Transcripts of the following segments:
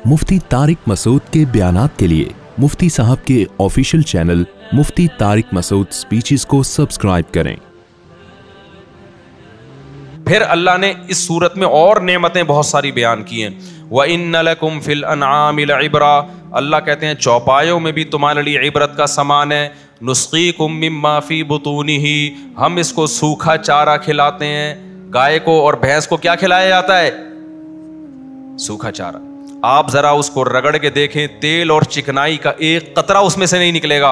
मुफ्ती तारिक मसूद के बयानात के लिए मुफ्ती साहब के ऑफिशियल चैनल मुफ्ती तारिक मसूद स्पीचेस को सब्सक्राइब करें। फिर अल्लाह ने इस सूरत में और नेमतें बहुत सारी बयान की हैं। व इन्न लकुम फिल अनआमि लइब्रा, अल्लाह कहते हैं चौपायों में भी तुम्हारे लिए इबरत का सामान है। नुस्कीकुम मिम्मा फी बुतूनिही, हम इसको सूखा चारा खिलाते हैं। गाय को और भैंस को क्या खिलाया जाता है? सूखा चारा। आप जरा उसको रगड़ के देखें, तेल और चिकनाई का एक कतरा उसमें से नहीं निकलेगा।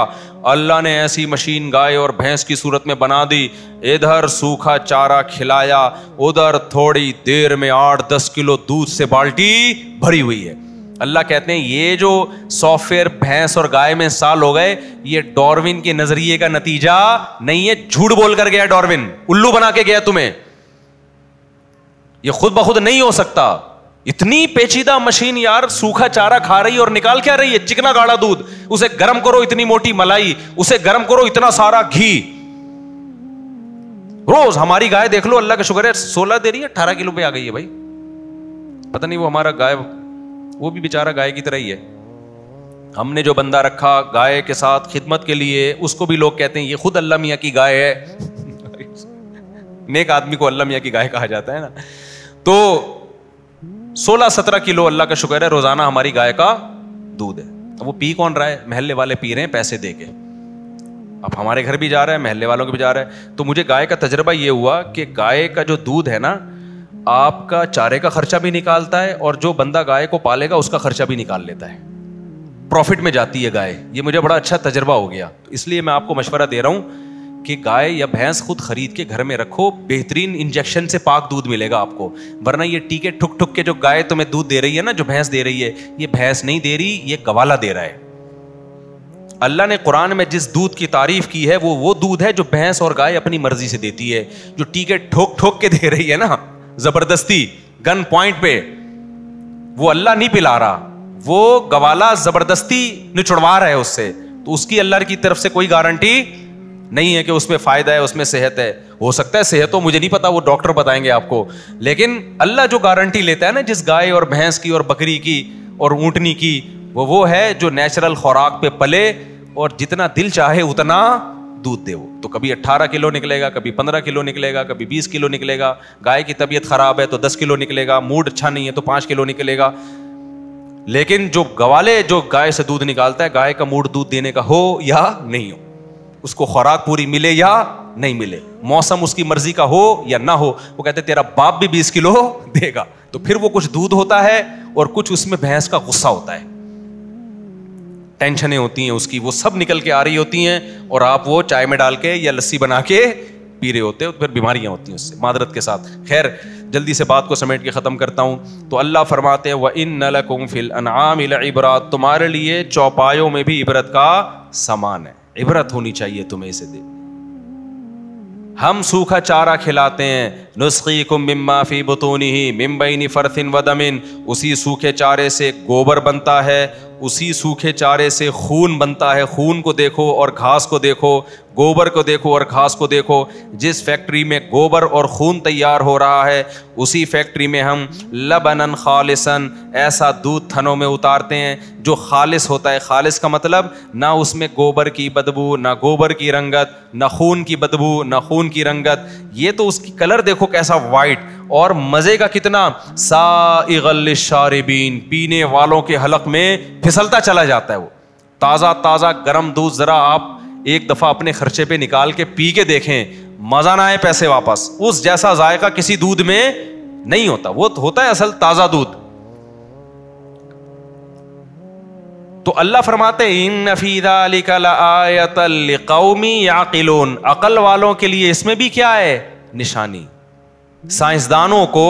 अल्लाह ने ऐसी मशीन गाय और भैंस की सूरत में बना दी, इधर सूखा चारा खिलाया, उधर थोड़ी देर में 8-10 किलो दूध से बाल्टी भरी हुई है। अल्लाह कहते हैं ये जो सॉफ्टवेयर भैंस और गाय में इंस्टॉल हो गए, ये डार्विन के नजरिए का नतीजा नहीं है। झूठ बोल कर गया डार्विन, उल्लू बना के गया तुम्हें। ये खुद ब खुद नहीं हो सकता। इतनी पेचीदा मशीन यार, सूखा चारा खा रही है और निकाल क्या रही है? चिकना गाढ़ा दूध। उसे गर्म करो, इतनी मोटी मलाई, उसे गर्म करो, इतना सारा घी। रोज हमारी गाय देख लो, अल्लाह का शुक्र है 16 दे रही है, 18 किलो पे आ गई है भाई। पता नहीं वो हमारा गाय, वो भी बेचारा गाय की तरह ही है। हमने जो बंदा रखा गाय के साथ खिदमत के लिए, उसको भी लोग कहते हैं ये खुद अल्लाह मियाँ की गाय है। नेक आदमी को अल्लाह मियाँ की गाय कहा जाता है ना। तो 16-17 किलो अल्लाह का शुक्र है रोजाना हमारी गाय का दूध है। अब वो पी कौन रहा है? महल्ले वाले पी रहे हैं पैसे दे के। अब हमारे घर भी जा रहा है, महल्ले वालों के भी जा रहा है। तो मुझे गाय का तजर्बा ये हुआ कि गाय का जो दूध है ना, आपका चारे का खर्चा भी निकालता है और जो बंदा गाय को पालेगा उसका खर्चा भी निकाल लेता है। प्रॉफिट में जाती है गाय। ये मुझे बड़ा अच्छा तजर्बा हो गया। इसलिए मैं आपको मशवरा दे रहा हूं कि गाय या भैंस खुद खरीद के घर में रखो, बेहतरीन इंजेक्शन से पाक दूध मिलेगा आपको। वरना ये टीके ठुक ठुक के जो गाय तुम्हें दूध दे रही है ना, जो भैंस दे रही है, ये भैंस नहीं दे रही, ये गवाला दे रहा है। अल्लाह ने कुरान में जिस दूध की तारीफ की है वो दूध है जो भैंस और गाय अपनी मर्जी से देती है। जो टीके ठोक ठोक के दे रही है ना, जबरदस्ती गन पॉइंट पे, वो अल्लाह नहीं पिला रहा, वो गवाला जबरदस्ती निचुड़वा रहा है उससे। तो उसकी अल्लाह की तरफ से कोई गारंटी नहीं है कि उसमें फायदा है, उसमें सेहत है। हो सकता है सेहत हो, मुझे नहीं पता, वो डॉक्टर बताएंगे आपको। लेकिन अल्लाह जो गारंटी लेता है ना जिस गाय और भैंस की और बकरी की और ऊंटनी की, वो है जो नेचुरल खुराक पे पले और जितना दिल चाहे उतना दूध दे। वो तो कभी 18 किलो निकलेगा, कभी 15 किलो निकलेगा, कभी 20 किलो निकलेगा। गाय की तबीयत खराब है तो 10 किलो निकलेगा, मूड अच्छा नहीं है तो 5 किलो निकलेगा। लेकिन जो गवाले जो गाय से दूध निकालता है, गाय का मूड दूध देने का हो या नहीं हो, उसको खुराक पूरी मिले या नहीं मिले, मौसम उसकी मर्जी का हो या ना हो, वो कहते तेरा बाप भी 20 किलो देगा। तो फिर वो कुछ दूध होता है और कुछ उसमें भैंस का गुस्सा होता है, टेंशनें होती हैं उसकी, वो सब निकल के आ रही होती हैं और आप वो चाय में डाल के या लस्सी बना के पी रहे होते हो। फिर बीमारियां होती हैं उससे, मादरत के साथ। खैर, जल्दी से बात को समेट के खत्म करता हूं। तो अल्लाह फरमाते हैं व इन्न लकुम फिल अनआमि लइब्रा, तुम्हारे लिए चौपायों में भी इबरत का सामान है। इबरत होनी चाहिए तुम्हें इसे दे। हम सूखा चारा खिलाते हैं। नुस्कीकुम मिम्मा फी बुतूनिही मिन बैनि फरथिन व दमिन, उसी सूखे चारे से गोबर बनता है, उसी सूखे चारे से खून बनता है। खून को देखो और घास को देखो, गोबर को देखो और घास को देखो। जिस फैक्ट्री में गोबर और खून तैयार हो रहा है, उसी फैक्ट्री में हम लबनन खालिसन, ऐसा दूध थनों में उतारते हैं जो खालिस होता है। खालिस का मतलब ना उसमें गोबर की बदबू, ना गोबर की रंगत, ना खून की बदबू, ना खून की रंगत। ये तो उसकी कलर देखो कैसा वाइट, और मजे का कितना, साइगल लिशारिबीन, पीने वालों के हलक में फिसलता चला जाता है। वो ताज़ा ताज़ा गर्म दूध जरा आप एक दफ़ा अपने खर्चे पे निकाल के पी के देखें, मज़ा ना आए पैसे वापस। उस जैसा जायका किसी दूध में नहीं होता। वो होता है असल ताज़ा दूध। तो अल्लाह फरमाते हैं इन्न फी ज़ालिका लआयतन लिक़ौमी याक़िलून, अकल वालों के लिए इसमें भी क्या है? निशानी। साइंसदानों को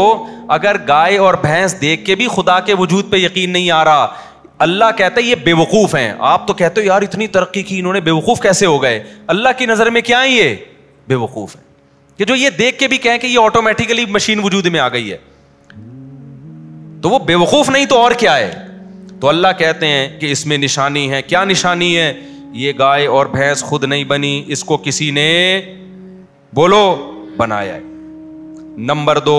अगर गाय और भैंस देख के भी खुदा के वजूद पे यकीन नहीं आ रहा, अल्लाह कहता है ये बेवकूफ हैं। आप तो कहते हो यार इतनी तरक्की की इन्होंने, बेवकूफ कैसे हो गए? अल्लाह की नजर में क्या है? ये बेवकूफ है कि जो ये देख के भी कहें कि ये ऑटोमेटिकली मशीन वजूद में आ गई है, तो वो बेवकूफ नहीं तो और क्या है? तो अल्लाह कहते हैं कि इसमें निशानी है। क्या निशानी है? ये गाय और भैंस खुद नहीं बनी, इसको किसी ने बोलो बनाया है। नंबर 2,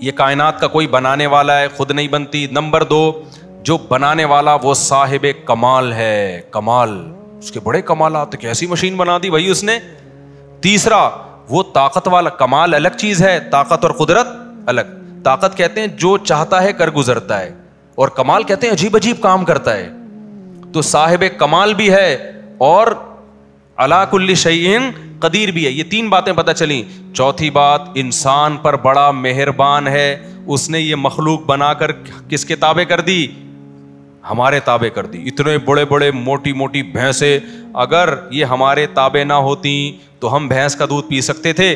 یہ کائنات کا کوئی بنانے والا ہے, خود نہیں بنتی. نمبر 2, جو بنانے والا وہ صاحب کمال ہے, کمال, اس کے بڑے کمالات, کیسی مشین بنا دی بھائی اس نے. تیسرا, وہ طاقت والا, کمال الگ چیز ہے, طاقت اور قدرت الگ. طاقت کہتے ہیں جو چاہتا ہے کر گزرتا ہے, اور کمال کہتے ہیں عجیب عجیب کام کرتا ہے. تو صاحب کمال بھی ہے اور علی کل شیء قدیر بھی ہے. یہ 3 باتیں پتہ چلی. چوتھی بات, انسان پر بڑا مہربان ہے, اس نے یہ مخلوق بنا کر کس کے تابع کر دی؟ ہمارے تابع کر دی. اتنے بڑے بڑے موٹی موٹی بھینسیں اگر یہ ہمارے تابع نہ ہوتی تو ہم بھینس کا دودھ پی سکتے تھے؟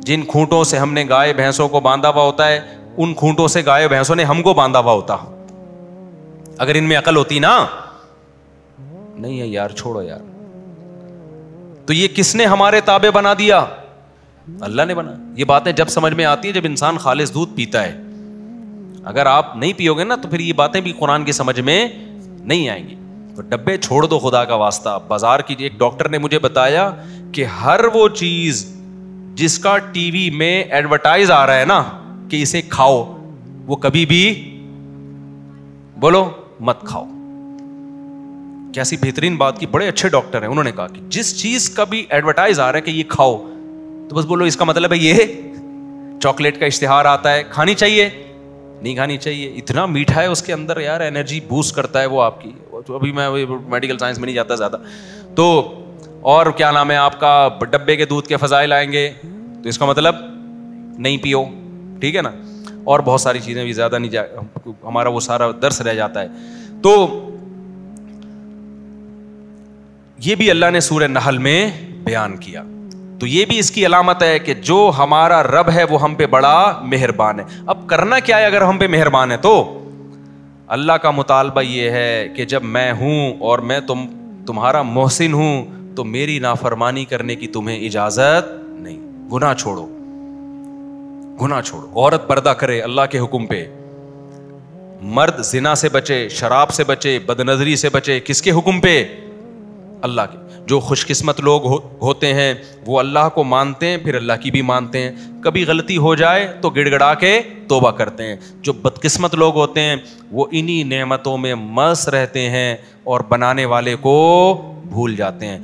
جن کھونٹوں سے ہم نے گائے بھینسوں کو باندھا ہوا ہوتا ہے, ان کھونٹوں سے گائے بھینسوں نے ہم کو باندھا ہوا ہوتا. اگر ان میں عقل ہوتی نا, نہیں ہے یار, چھوڑو یار. تو یہ کس نے ہمارے تابع بنا دیا؟ اللہ نے بنا. یہ باتیں جب سمجھ میں آتی ہیں جب انسان خالص دودھ پیتا ہے. اگر آپ نہیں پیو گے نا تو پھر یہ باتیں بھی قرآن کی سمجھ میں نہیں آئیں گی. تو ڈبے چھوڑ دو خدا کا واسطہ. بازار کی ایک ڈاکٹر نے مجھے بتایا کہ ہر وہ چیز جس کا ٹی وی میں ایڈورٹائز آ رہا ہے نا کہ اسے کھاؤ, وہ کبھی بھی بولو مت کھاؤ. کیسی بہترین بات کی, بڑے اچھے ڈاکٹر ہیں. انہوں نے کہا کہ جس چیز کا بھی ایڈورٹائز آ رہا ہے کہ یہ کھاؤ, تو بس بولو اس کا مطلب ہے یہ چاکلیٹ کا اشتہار آتا ہے, کھانی چاہیے, نہیں کھانی چاہیے, اتنا میٹھا ہے اس کے اندر یار, انرجی بوسٹ کرتا ہے وہ آپ کی. تو ابھی میں میڈیکل سائنس میں نہیں جاتا زیادہ. تو اور کیا نام ہے آپ کا, ڈبے کے دودھ کے فضائل آئیں گے, تو اس کا مطلب نہیں پیو, ٹھیک ہے نا. اور بہت ساری چیزیں بھی, زیادہ نہیں ہمارا وہ سارا درس رہ جاتا ہے. تو یہ بھی اللہ نے سورہ نحل میں بیان کیا. تو یہ بھی اس کی علامت ہے کہ جو ہمارا رب ہے وہ ہم پہ بڑا مہربان ہے. اب کرنا کیا ہے اگر ہم پہ مہربان ہے؟ تو اللہ کا مطالبہ یہ ہے کہ جب میں ہوں اور میں تمہارا محسن ہوں تو میری نافرمانی کرنے کی تمہیں اجازت نہیں. گناہ چھوڑو, گناہ چھوڑو. عورت پردہ کرے اللہ کے حکم پہ, مرد زنا سے بچے, شراب سے بچے, بدنظری سے بچے, کس کے حکم پہ؟ اللہ کے. جو خوش قسمت لوگ ہوتے ہیں وہ اللہ کو مانتے ہیں, پھر اللہ کی بھی مانتے ہیں. کبھی غلطی ہو جائے تو گڑ گڑا کے توبہ کرتے ہیں. جو بدقسمت لوگ ہوتے ہیں وہ انہی نعمتوں میں مست رہتے ہیں اور بنانے والے کو بھول جاتے ہیں.